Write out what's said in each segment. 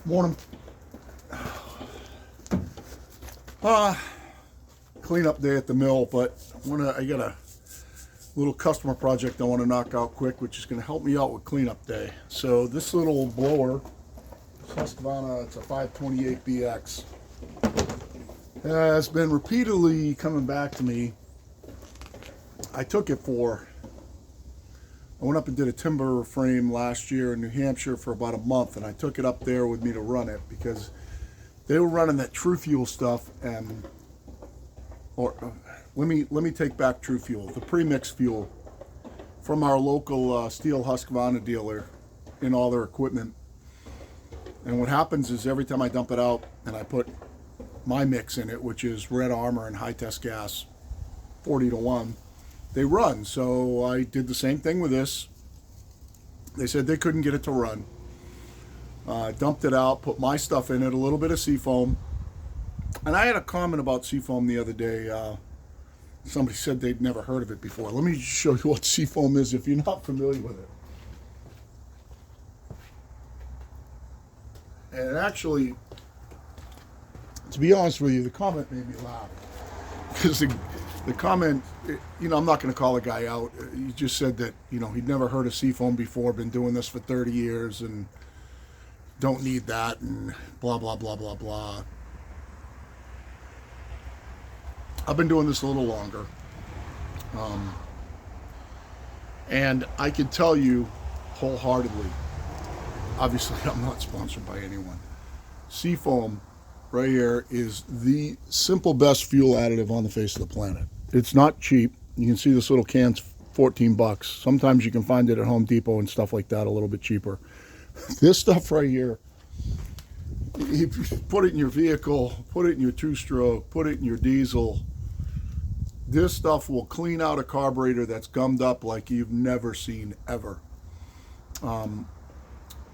Morning. Cleanup day at the mill, but I got a little customer project I want to knock out quick, which is going to help me out with cleanup day. So this little blower, Husqvarna, it's a 528BX, has been repeatedly coming back to me. I went up and did a timber frame last year in New Hampshire for about a month, and I took it up there with me to run it because they were running that True Fuel stuff, let me take back True Fuel, the premix fuel from our local Steel Husqvarna dealer in all their equipment. And what happens is every time I dump it out and I put my mix in it, which is Red Armor and high test gas, 40-1, they run. So I did the same thing with this. They said they couldn't get it to run. Dumped it out, put my stuff in it, a little bit of Seafoam. And I had a comment about Seafoam the other day. Somebody said they'd never heard of it before. Let me show you what Seafoam is if you're not familiar with it. And it actually, to be honest with you, the comment made me laugh. Because the comment, I'm not going to call the guy out. He just said that, he'd never heard of Seafoam before, been doing this for 30 years and don't need that and blah, blah, blah, blah, blah. I've been doing this a little longer. And I can tell you wholeheartedly, obviously I'm not sponsored by anyone, Seafoam right here is the simple best fuel additive on the face of the planet. It's not cheap. You can see this little can's $14. Sometimes you can find it at Home Depot and stuff like that a little bit cheaper. This stuff right here, you put it in your vehicle, put it in your two-stroke, put it in your diesel. This stuff will clean out a carburetor that's gummed up like you've never seen ever.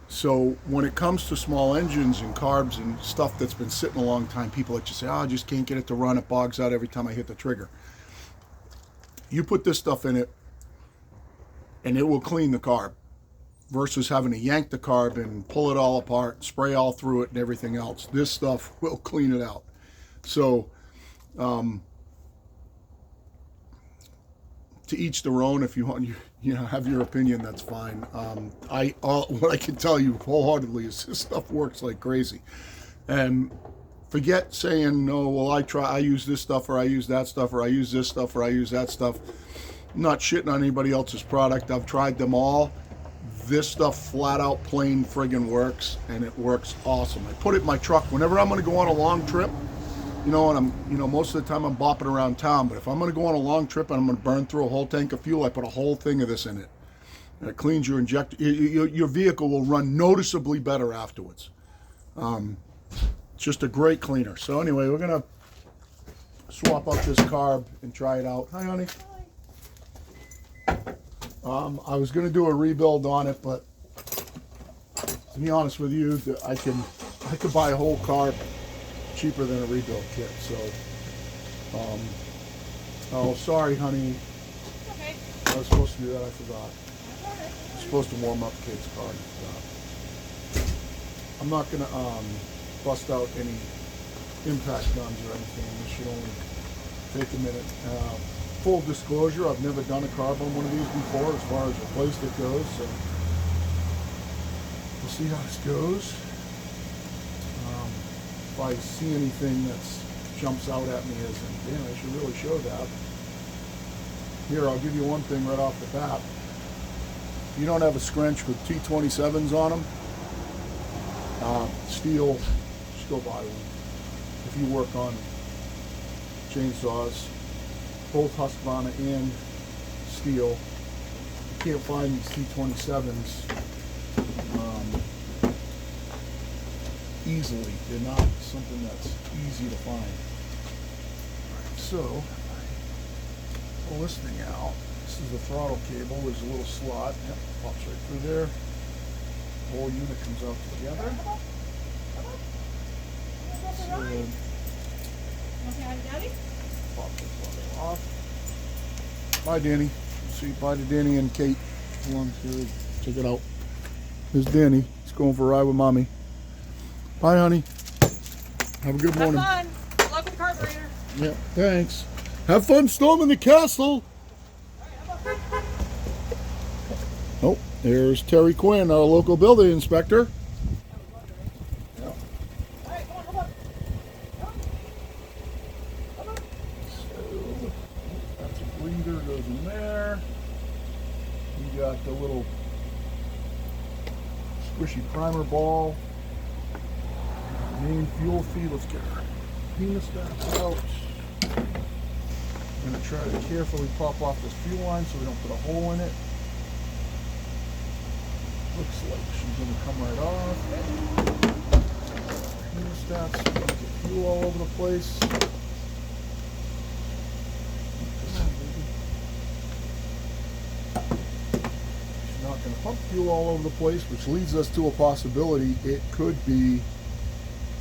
So when it comes to small engines and carbs and stuff that's been sitting a long time, people like to say, I just can't get it to run. It bogs out every time I hit the trigger. You put this stuff in it and it will clean the carb versus having to yank the carb and pull it all apart, spray all through it and everything else. This stuff will clean it out. So to each their own. If you want, have your opinion, that's fine. What I can tell you wholeheartedly is this stuff works like crazy. And forget saying, no, well, I use this stuff, or I use that stuff, or I use this stuff, or I use that stuff. I'm not shitting on anybody else's product. I've tried them all. This stuff flat out plain friggin' works, and it works awesome. I put it in my truck whenever I'm going to go on a long trip. And most of the time I'm bopping around town, but if I'm going to go on a long trip and I'm going to burn through a whole tank of fuel, I put a whole thing of this in it. And it cleans your injector. Your vehicle will run noticeably better afterwards. Just a great cleaner. So anyway, we're going to swap out this carb and try it out. Hi, honey. I was going to do a rebuild on it, but to be honest with you, I could buy a whole carb cheaper than a rebuild kit. So, oh, sorry, honey. Okay. I was supposed to do that. I forgot. I was supposed to warm up Kate's car. I forgot. I'm not gonna bust out any impact guns or anything. This should only take a minute. Full disclosure: I've never done a carb on one of these before, as far as replaced it goes. So we'll see how this goes. If I see anything that jumps out at me as, damn, I should really show that. Here, I'll give you one thing right off the bat. If you don't have a scrunch with T27s on them, steel, just go buy one. If you work on chainsaws, both Husqvarna and steel, you can't find these T27s easily. They're not something that's easy to find. Right, so if I pull this thing out, this is the throttle cable. There's a little slot. Yep, pops right through there. The whole unit comes out together. So, pop the throttle off. Bye, Danny. See, bye to Danny and Kate. Come on, here, check it out. There's Danny. He's going for a ride with Mommy. Bye, honey. Have a good morning. Have fun. Good luck with the carburetor. Yeah, thanks. Have fun storming the castle. Oh, there's Terry Quinn, our local building inspector. Yeah. So, that's a bleeder, goes in there. We got the little squishy primer ball. Main fuel feed. Let's get our hemostats out. I'm going to try to carefully pop off this fuel line so we don't put a hole in it. Looks like she's going to come right off. Hemostats, get fuel all over the place. Come on, baby. She's not going to pump fuel all over the place, which leads us to a possibility it could be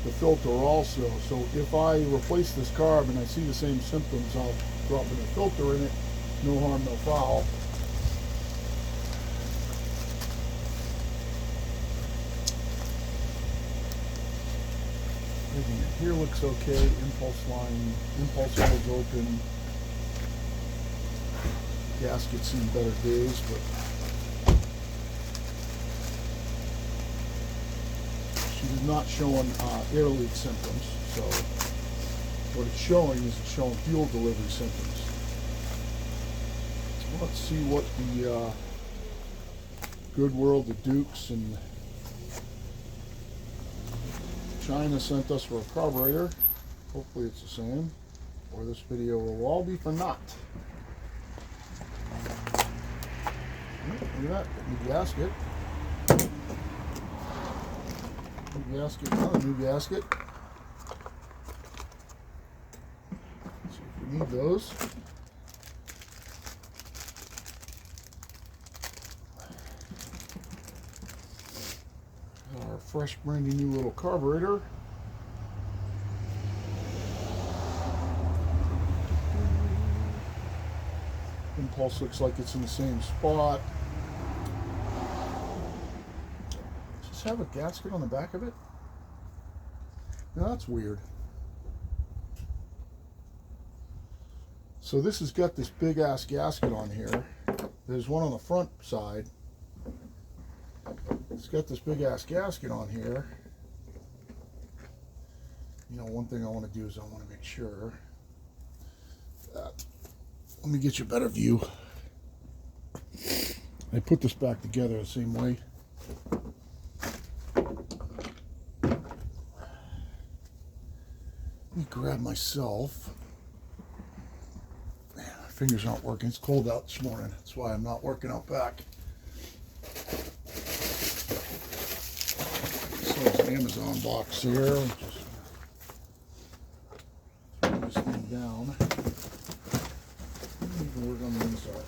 the filter also. So if I replace this carb and I see the same symptoms, I'll drop in a filter in it. No harm, no foul. Everything here looks okay. Impulse line, impulse hole's open. Gasket's seen better days, but she's not showing air leak symptoms. So what it's showing is it's showing fuel delivery symptoms. Let's see what the Good World of Dukes and China sent us for a carburetor. Hopefully it's the same, or this video will all be for naught. Look at that, new gasket. New gasket, another new gasket. Let's see if we need those. Our fresh, brandy new little carburetor. Impulse looks like it's in the same spot. Does this have a gasket on the back of it? No, that's weird. So this has got this big ass gasket on here. There's one on the front side. It's got this big ass gasket on here. You know, one thing I want to do is I want to make sure that, let me get you a better view. I put this back together the same way. Let me grab myself. Man, my fingers aren't working. It's cold out this morning. That's why I'm not working out back. So there's an Amazon box here. Just throw this thing down. You can work on the inside.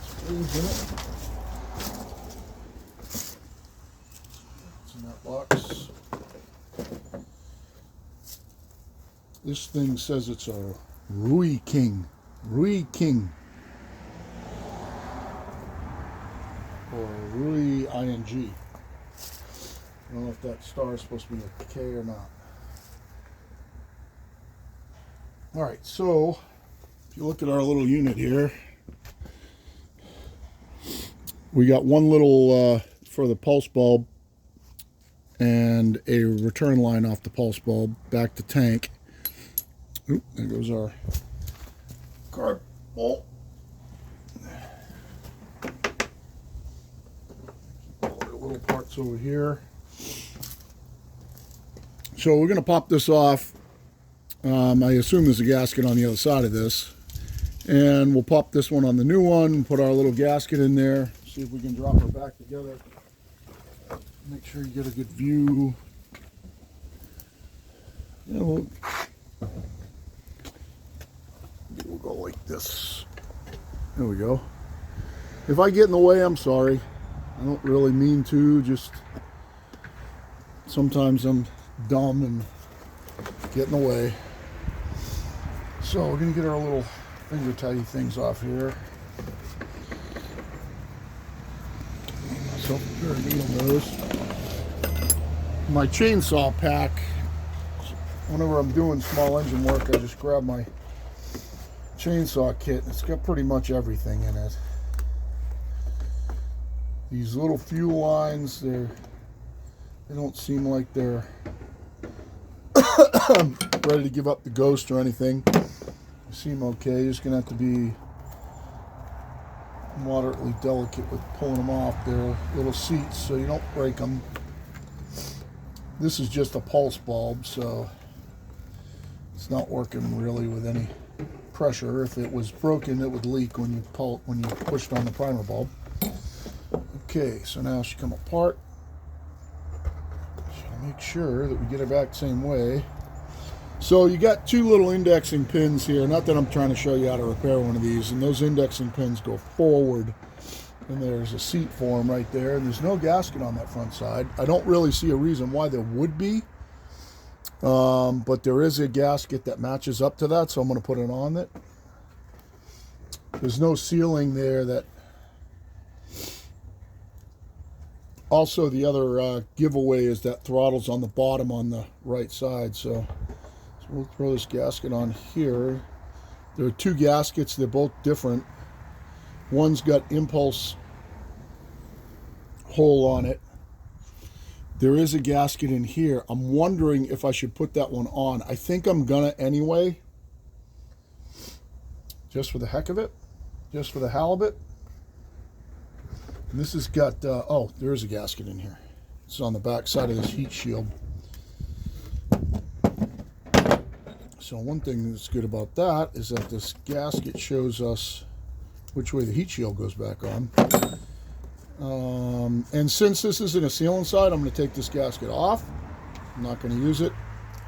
Screws in it. What's in that box? This thing says it's a Rui King. Rui King. Or Rui ING. I don't know if that star is supposed to be a K or not. Alright, so if you look at our little unit here, we got one little for the pulse bulb and a return line off the pulse bulb back to tank. Oop, there goes our carb bolt. All the little parts over here. So we're going to pop this off. I assume there's a gasket on the other side of this. And we'll pop this one on the new one, put our little gasket in there, see if we can drop her back together. Make sure you get a good view. Yeah, we'll go like this. There we go. If I get in the way, I'm sorry. I don't really mean to, just sometimes I'm dumb and get in the way. So we're going to get our little finger tighty things off here. myself a pair of needle nose. My chainsaw pack, whenever I'm doing small engine work, I just grab my chainsaw kit. It's got pretty much everything in it. These little fuel lines, they don't seem like they're ready to give up the ghost or anything. They seem okay. You're just gonna have to be moderately delicate with pulling them off. They're little seats, so you don't break them. This is just a pulse bulb, so it's not working really with any pressure. If it was broken, it would leak when you pushed on the primer bulb. Okay, so now it should come apart. So make sure that we get it back the same way. So you got two little indexing pins here. Not that I'm trying to show you how to repair one of these. And those indexing pins go forward. And there's a seat for them right there. And there's no gasket on that front side. I don't really see a reason why there would be. But there is a gasket that matches up to that. So I'm going to put it on it. There's no sealing there that... Also, the other giveaway is that throttle's on the bottom on the right side. So we'll throw this gasket on here. There are two gaskets. They're both different. One's got impulse hole on it. There is a gasket in here. I'm wondering if I should put that one on. I think I'm gonna anyway. Just for the heck of it. Just for the halibut. And this has got, oh, there is a gasket in here. It's on the back side of this heat shield. So one thing that's good about that is that this gasket shows us which way the heat shield goes back on. And since this isn't a sealing side, I'm going to take this gasket off. I'm not going to use it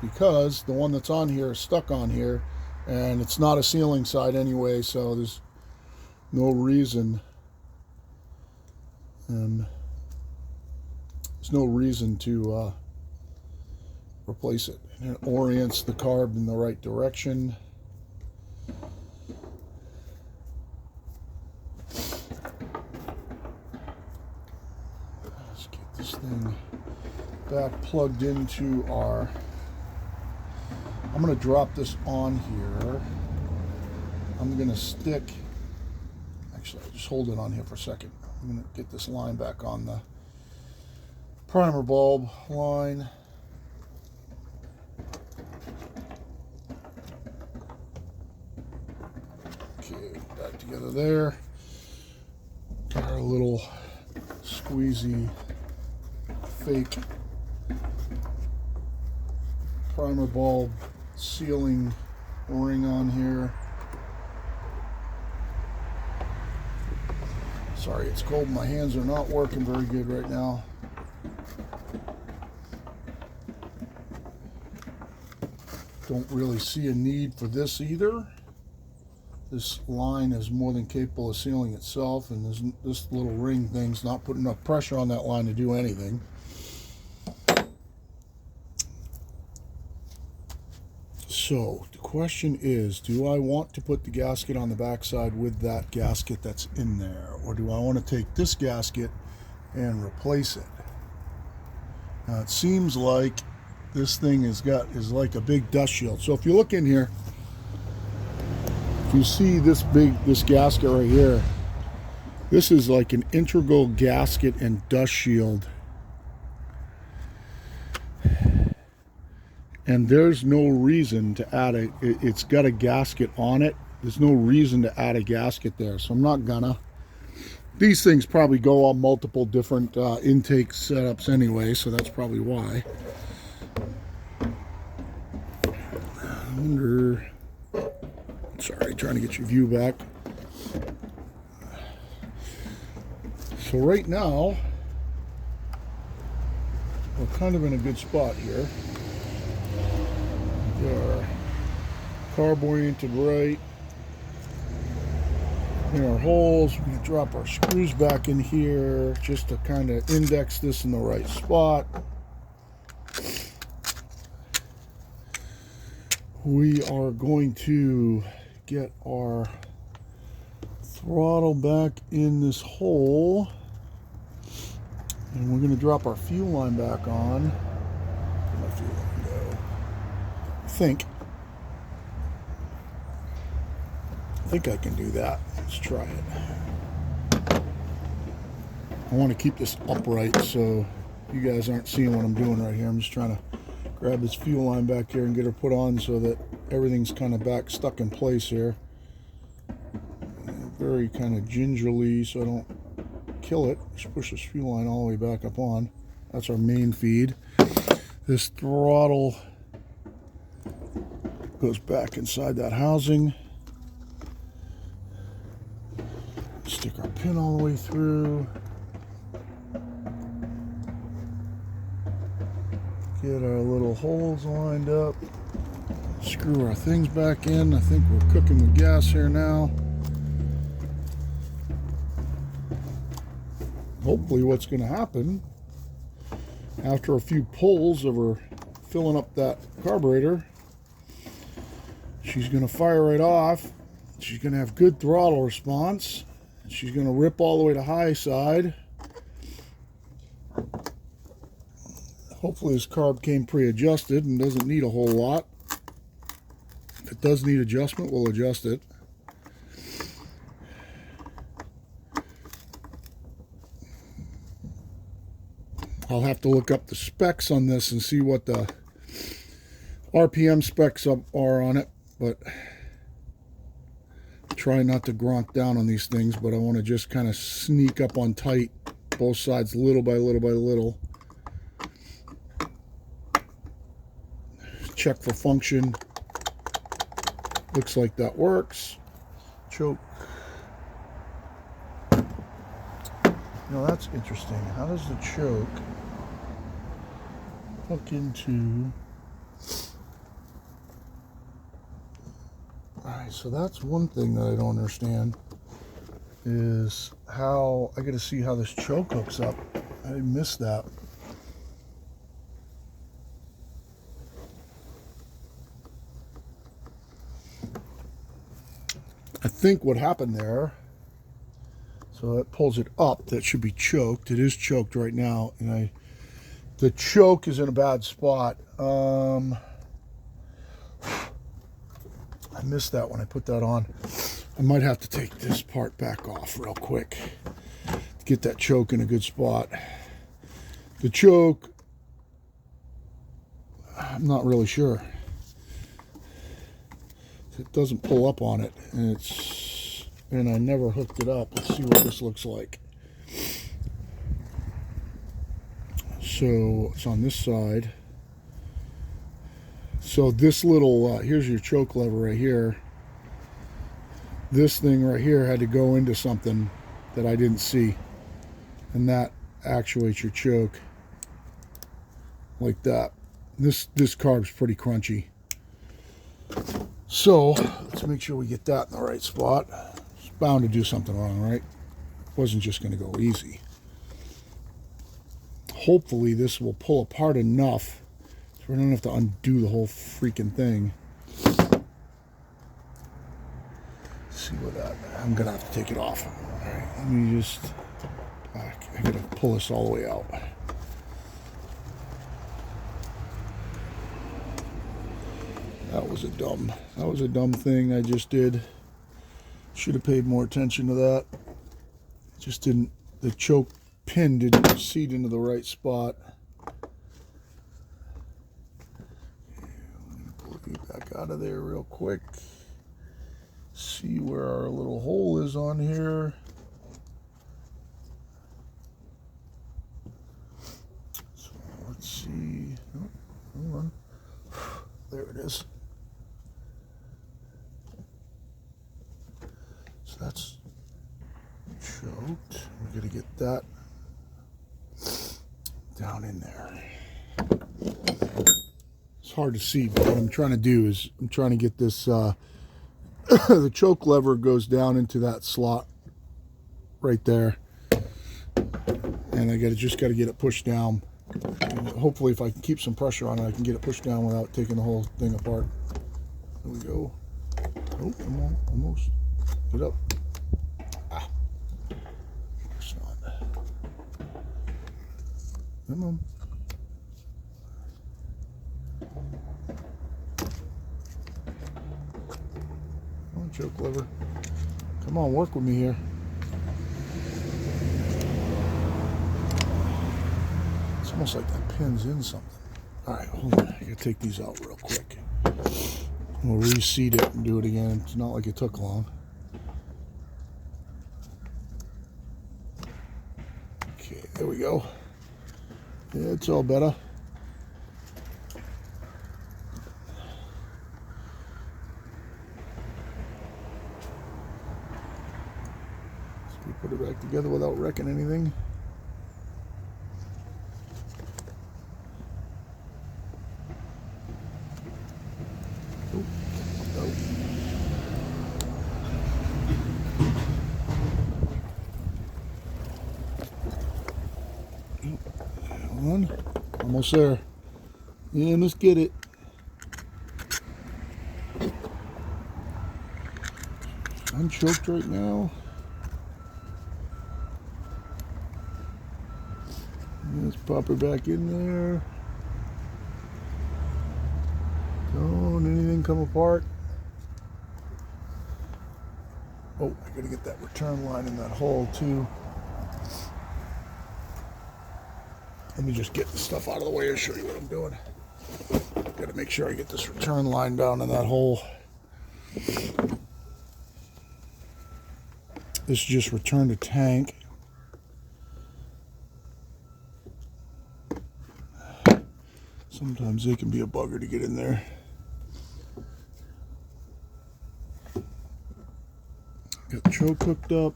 because the one that's on here is stuck on here, and it's not a sealing side anyway, so there's no reason. And there's no reason to replace it. And it orients the carb in the right direction. Let's get this thing back plugged into our... I'm going to drop this on here. I'm going to stick... Actually, I'll just hold it on here for a second. I'm going to get this line back on the primer bulb line. Okay, back together there. Got our little squeezy fake primer bulb sealing ring on here. Sorry, it's cold. My hands are not working very good right now. Don't really see a need for this either. This line is more than capable of sealing itself, and this little ring thing's not putting enough pressure on that line to do anything. So the question is, do I want to put the gasket on the backside with that gasket that's in there, or do I want to take this gasket and replace it? Now it seems like this thing is like a big dust shield. So if you look in here, if you see this gasket right here, this is like an integral gasket and dust shield. And there's no reason to add it's got a gasket on it. There's no reason to add a gasket there, so I'm not gonna. These things probably go on multiple different intake setups anyway, so that's probably why. I wonder, sorry, trying to get your view back. So right now, we're kind of in a good spot here. Our carb oriented right. In our holes, we're going to drop our screws back in here just to kind of index this in the right spot. We are going to get our throttle back in this hole. And we're going to drop our fuel line back on. Where'd my fuel line go? I think I can do that. Let's try it. I want to keep this upright so you guys aren't seeing what I'm doing right here. I'm just trying to grab this fuel line back here and get her put on so that everything's kind of back stuck in place here. Very kind of gingerly so I don't kill it. Just push this fuel line all the way back up on. That's our main feed. This throttle goes back inside that housing. Stick our pin all the way through. Get our little holes lined up. Screw our things back in. I think we're cooking with gas here now. Hopefully what's going to happen after a few pulls of her filling up that carburetor, she's going to fire right off. She's going to have good throttle response. She's going to rip all the way to high side. Hopefully this carb came pre-adjusted and doesn't need a whole lot. If it does need adjustment, we'll adjust it. I'll have to look up the specs on this and see what the RPM specs are on it, but try not to gronk down on these things, but I want to just kind of sneak up on tight both sides little by little by little. Check for function. Looks like that works. Choke. Now that's interesting. How does the choke hook into... Alright, so that's one thing that I don't understand, is how I gotta see how this choke hooks up. I missed that. I think what happened there, so it pulls it up, that should be choked. It is choked right now, and the choke is in a bad spot. I missed that when I put that on. I might have to take this part back off real quick to get that choke in a good spot. The choke, I'm not really sure. It doesn't pull up on it, and I never hooked it up. Let's see what this looks like. So it's on this side. So this little, here's your choke lever right here. This thing right here had to go into something that I didn't see, and that actuates your choke like that. This carb's pretty crunchy. So let's make sure we get that in the right spot. It's bound to do something wrong, right? Wasn't just going to go easy. Hopefully this will pull apart enough so we don't have to undo the whole freaking thing. See what that, I'm going to have to take it off. All right, let me just, I got to pull this all the way out. That was a dumb thing I just did. Should have paid more attention to that. Just didn't, the choke pin didn't seat into the right spot. Let me pull it back out of there real quick. See where our little hole is on here. So let's see. Oh, hold on. There it is. So that's choked. We're going to get that down in there. It's hard to see, but what I'm trying to do is I'm trying to get this, the choke lever goes down into that slot right there. And I just got to get it pushed down. And hopefully if I can keep some pressure on it, I can get it pushed down without taking the whole thing apart. There we go. Oh, come on, almost. Get up. Ah. It's not. Come on. Come on, choke liver. Come on, work with me here. It's almost like that pin's in something. All right, hold on. I gotta take these out real quick. We'll reseat it and do it again. It's not like it took long. Okay, there we go. Yeah, it's all better. So we put it back together without wrecking anything. Almost there. Yeah, let's get it. Unchoked right now. Let's pop her back in there. Don't anything come apart. Oh, I gotta get that return line in that hole too. Let me just get the stuff out of the way and show you what I'm doing. Got to make sure I get this return line down in that hole. This is just return to tank. Sometimes they can be a bugger to get in there. Got the choke hooked up.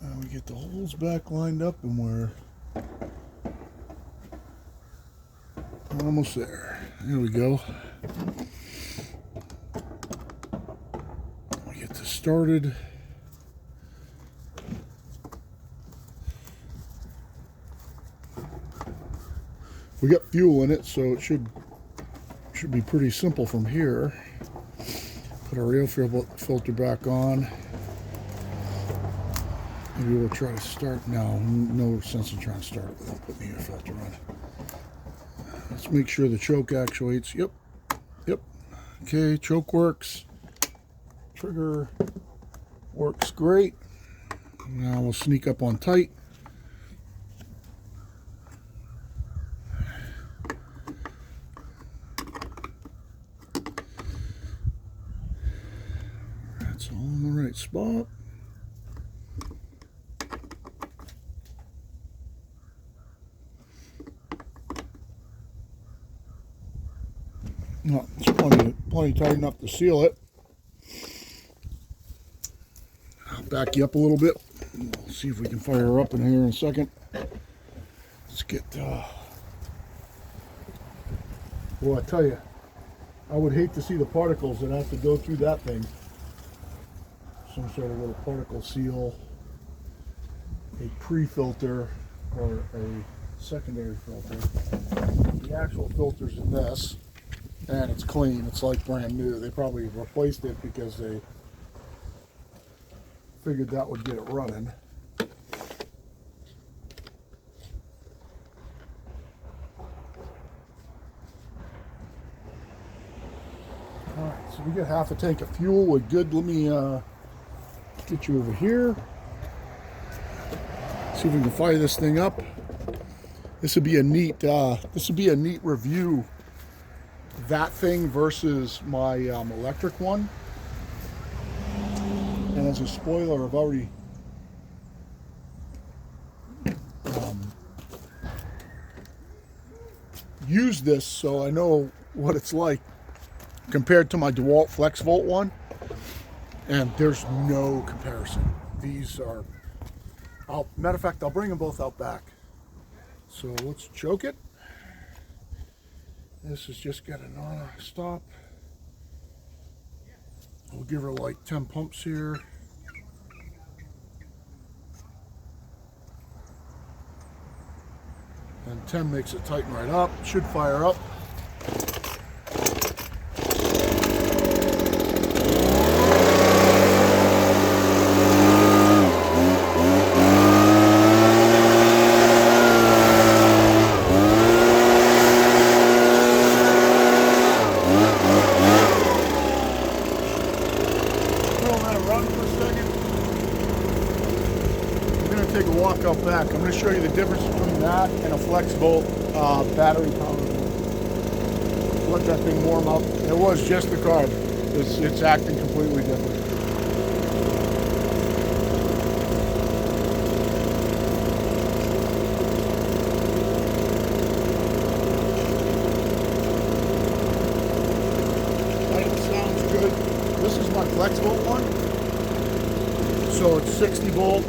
Now we get the holes back lined up and we're almost there. There we go. We get this started. We got fuel in it, so it should be pretty simple from here. Put our air filter back on. Maybe we'll try to start. No sense in trying to start it without putting the air filter on. Let's make sure the choke actuates. Yep. Okay, choke works. Trigger works great. Now we'll sneak up on tight. That's all in the right spot. No, it's plenty tight enough to seal it. I'll back you up a little bit. We'll see if we can fire her up in here in a second. Let's get. Well, I tell you, I would hate to see the particles that have to go through that thing. Some sort of little particle seal, a pre-filter, or a secondary filter. The actual filter's in this. And it's clean. It's like brand new. They probably replaced it because they figured that would get it running. Alright, so we got half a tank of fuel. We're good. Let me get you over here. See if we can fire this thing up. This would be a neat review. That thing versus my electric one. And as a spoiler, I've already used this, so I know what it's like compared to my DeWalt FlexVolt one. And there's no comparison. These are, matter of fact, I'll bring them both out back. So let's choke it. This has just got an on stop. We'll give her like 10 pumps here. And 10 makes it tighten right up. Should fire up. take a walk out back. I'm going to show you the difference between that and a FlexVolt battery powered. Let that thing warm up. It was just the carb. It's acting completely different. Sounds good. This is my FlexVolt one. So it's 60 volt.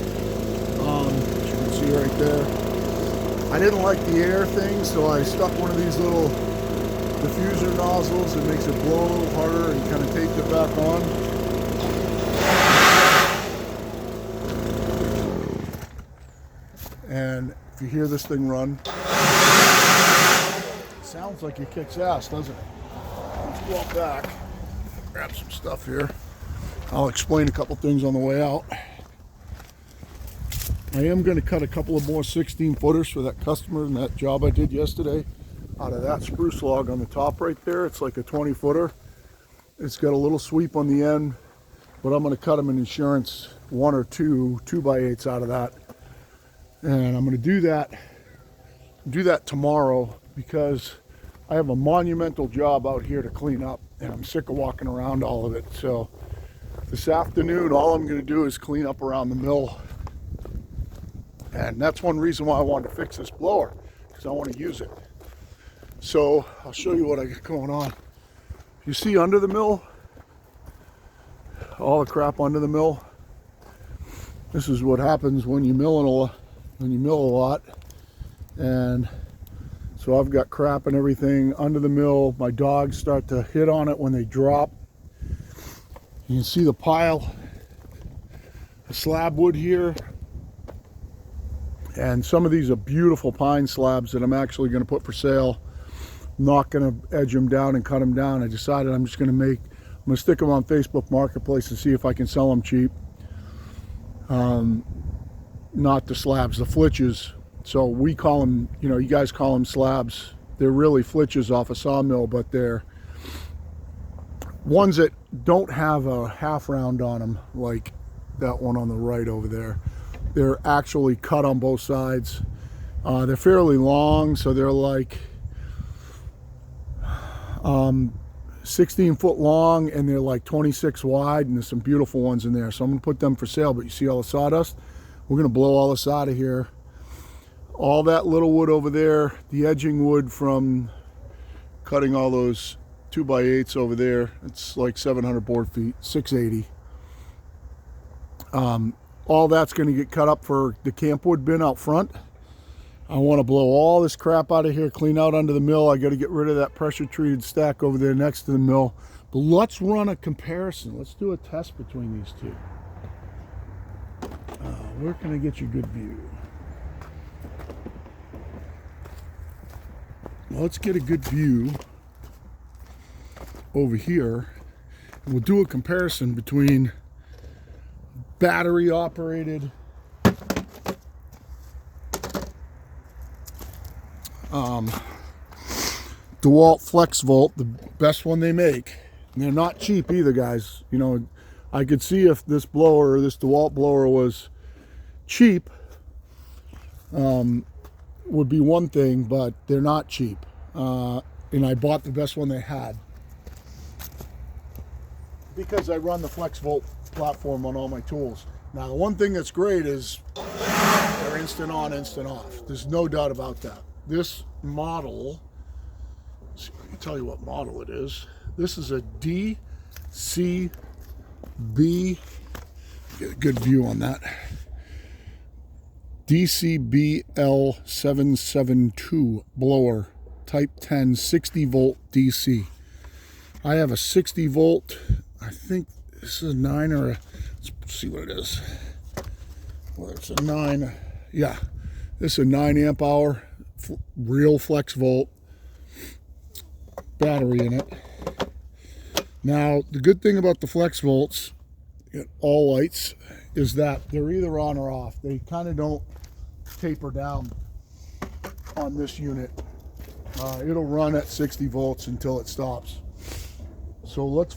As you can see right there. I didn't like the air thing, so I stuck one of these little diffuser nozzles. It makes it blow a little harder and kind of taped it back on. And if you hear this thing run, it sounds like it kicks ass, doesn't it? Let's go out back, grab some stuff here. I'll explain a couple things on the way out. I am going to cut a couple of more 16 footers for that customer in that job I did yesterday out of that spruce log on the top right there. It's like a 20 footer. It's got a little sweep on the end, but I'm going to cut them in insurance 1 or 2 2x8s out of that. And I'm going to do that tomorrow because I have a monumental job out here to clean up and I'm sick of walking around all of it. So this afternoon, all I'm going to do is clean up around the mill. And that's one reason why I wanted to fix this blower, because I want to use it. So I'll show you what I got going on. You see under the mill, all the crap under the mill. This is what happens when you mill a lot. And so I've got crap and everything under the mill. My dogs start to hit on it when they drop. You can see the pile of slab wood here. And some of these are beautiful pine slabs that I'm actually going to put for sale. I'm not going to edge them down and cut them down. I decided I'm going to stick them on Facebook Marketplace and see if I can sell them cheap. Not the slabs, the flitches. So we call them, you guys call them slabs. They're really flitches off a sawmill, but they're ones that don't have a half round on them, like that one on the right over there. They're actually cut on both sides. They're fairly long, so they're like 16 foot long, and they're like 26 wide, and there's some beautiful ones in there. So I'm gonna put them for sale, but you see all the sawdust? We're gonna blow all this out of here. All that little wood over there, the edging wood from cutting all those 2x8s over there, it's like 700 board feet, 680. All that's going to get cut up for the camp wood bin out front. I want to blow all this crap out of here, clean out under the mill. I got to get rid of that pressure treated stack over there next to the mill. But let's run a comparison. Let's do a test between these two. Where can I get you a good view? Well, let's get a good view over here. And we'll do a comparison between battery operated DeWalt FlexVolt, the best one they make. And they're not cheap either, guys. I could see if this blower, or this DeWalt blower, was cheap, would be one thing, but they're not cheap. And I bought the best one they had because I run the FlexVolt platform on all my tools. Now, the one thing that's great is they're instant on, instant off. There's no doubt about that. This model, let me tell you what model it is. This is a DCB, get a good view on that. DCBL772 blower, type 10, 60 volt DC. I have a 60 volt, I think this is a 9 or a, let's see what it is. Well, it's a 9, yeah. This is a 9 amp hour, real FlexVolt battery in it. Now, the good thing about the FlexVolts, all lights, is that they're either on or off. They kind of don't taper down on this unit. It'll run at 60 volts until it stops. So let's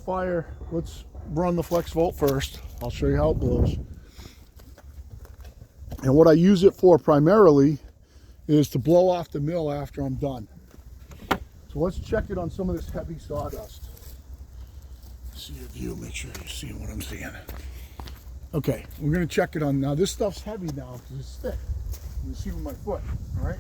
run the FlexVolt first. I'll show you how it blows. And what I use it for primarily is to blow off the mill after I'm done. So let's check it on some of this heavy sawdust. See your view, make sure you're seeing what I'm seeing. Okay, we're gonna check it on, now this stuff's heavy now because it's thick. You can see with my foot, all right?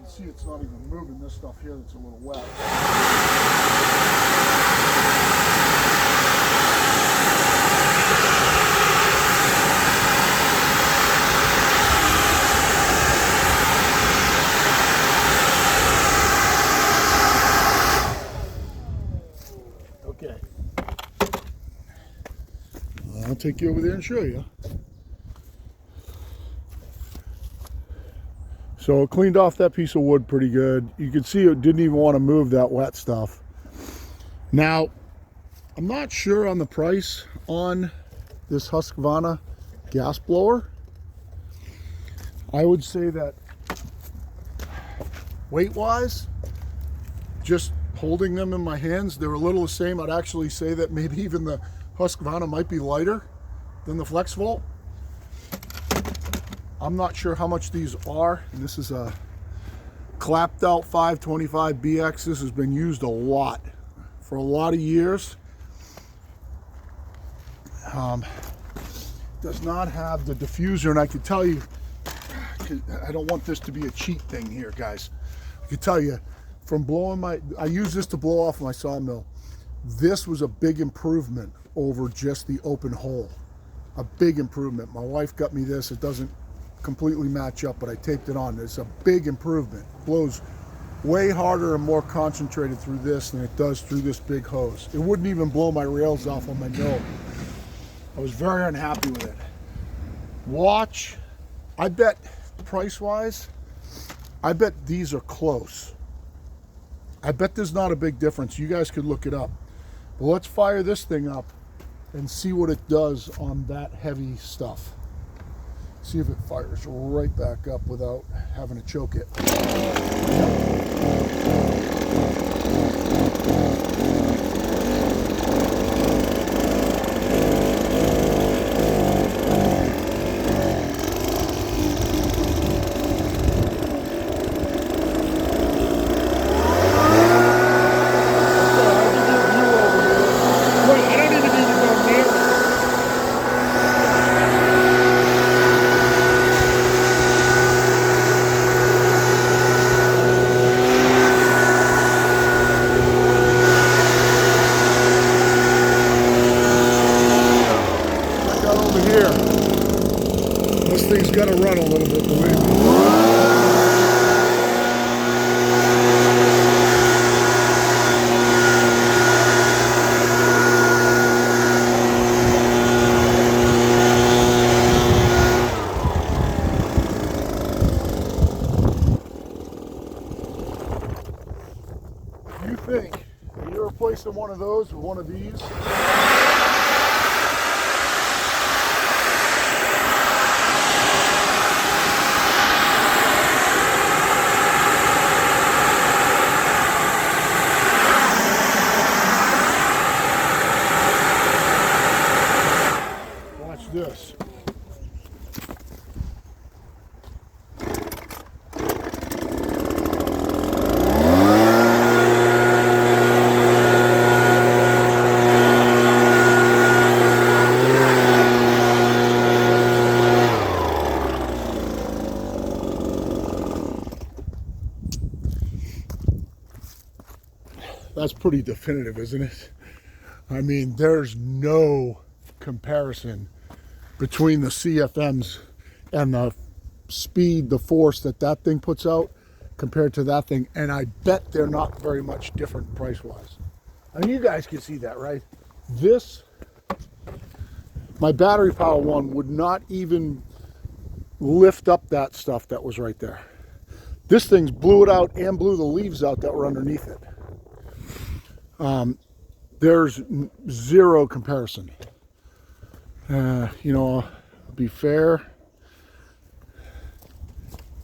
You see it's not even moving, this stuff here that's a little wet. Okay. I'll take you over there and show you. So it cleaned off that piece of wood pretty good. You can see it didn't even want to move that wet stuff. Now, I'm not sure on the price on this Husqvarna gas blower. I would say that weight-wise, just holding them in my hands, they're a little the same. I'd actually say that maybe even the Husqvarna might be lighter than the FlexVolt. I'm not sure how much these are, and this is a clapped out 525 BX. This has been used a lot for a lot of years. Does not have the diffuser, and I can tell you, I don't want this to be a cheat thing here, guys. I can tell you, from blowing I use this to blow off my sawmill. This was a big improvement over just the open hole. A big improvement. My wife got me this. It doesn't completely match up, but I taped it on. It's a big improvement. It blows way harder and more concentrated through this than it does through this big hose. It wouldn't even blow my rails off on my mill. I was very unhappy with it. Watch, I bet price-wise, I bet these are close. I bet there's not a big difference. You guys could look it up. But let's fire this thing up and see what it does on that heavy stuff. See if it fires right back up without having to choke it. This thing's got to run a little bit, believe me. You think if you're replacing one of those with one of these? This. That's pretty definitive, isn't it? I mean, there's no comparison between the CFMs and the speed, the force that that thing puts out compared to that thing. And I bet they're not very much different price-wise. I mean, you guys can see that, right? This, my battery power one would not even lift up that stuff that was right there. This thing's blew it out and blew the leaves out that were underneath it. There's zero comparison. You know, be fair.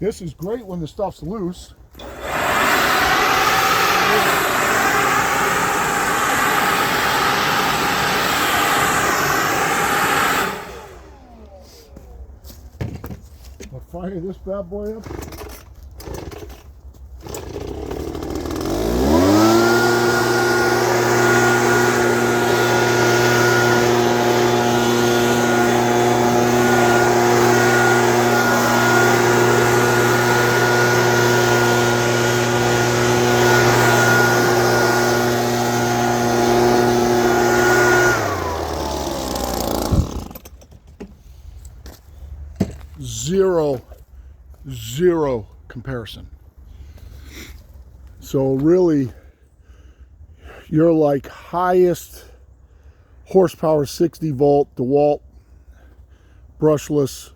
This is great when the stuff's loose. But fire this bad boy up. Zero comparison. So really, you're like highest horsepower 60 volt DeWalt brushless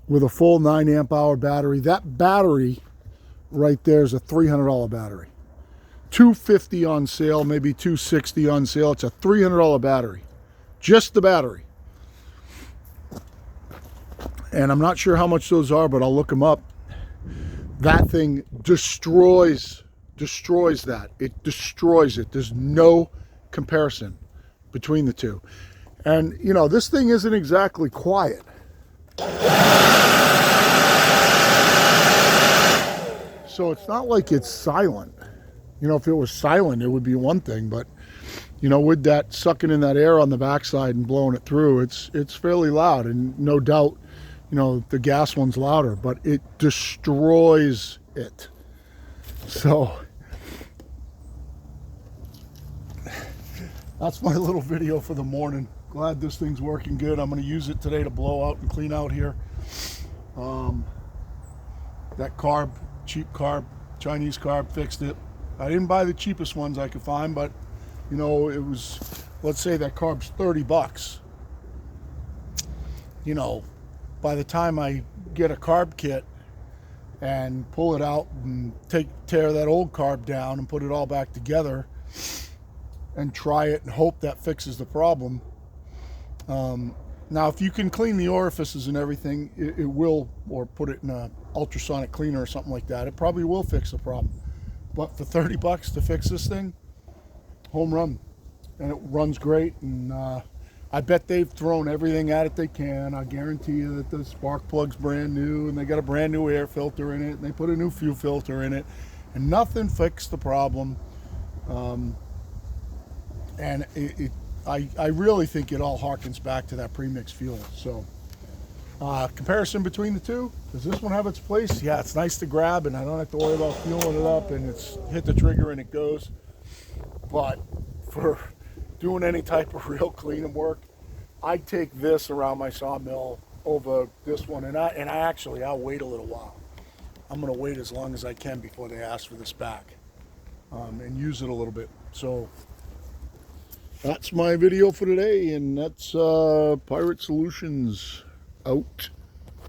with a full 9 amp hour battery. That battery right there is a $300 battery. $250 on sale, maybe $260 on sale. It's a $300 battery, just the battery. And I'm not sure how much those are, but I'll look them up. That thing destroys that. It destroys it. There's no comparison between the two. And you know, this thing isn't exactly quiet. So it's not like it's silent. You know, if it was silent, it would be one thing, but you know, with that sucking in that air on the backside and blowing it through, it's fairly loud, and no doubt, you know, the gas one's louder, but it destroys it. So that's my little video for the morning. Glad this thing's working good. I'm going to use it today to blow out and clean out here. That carb, cheap carb, Chinese carb, fixed it. I didn't buy the cheapest ones I could find, but you know, it was, let's say that carb's 30 bucks. You know, by the time I get a carb kit and pull it out and tear that old carb down and put it all back together and try it and hope that fixes the problem. Now, if you can clean the orifices and everything, it will, or put it in a ultrasonic cleaner or something like that, it probably will fix the problem. But for 30 bucks to fix this thing, home run. And it runs great, and I bet they've thrown everything at it they can. I guarantee you that the spark plug's brand new, and they got a brand new air filter in it, and they put a new fuel filter in it, and nothing fixed the problem. And I really think it all harkens back to that premix fuel. So comparison between the two, does this one have its place? Yeah, it's nice to grab, and I don't have to worry about fueling it up, and it's hit the trigger and it goes. But for doing any type of real cleaning work, I'd take this around my sawmill over this one, and I'll wait a little while. I'm going to wait as long as I can before they ask for this back, and use it a little bit. So that's my video for today, and that's Pirate Solutions out.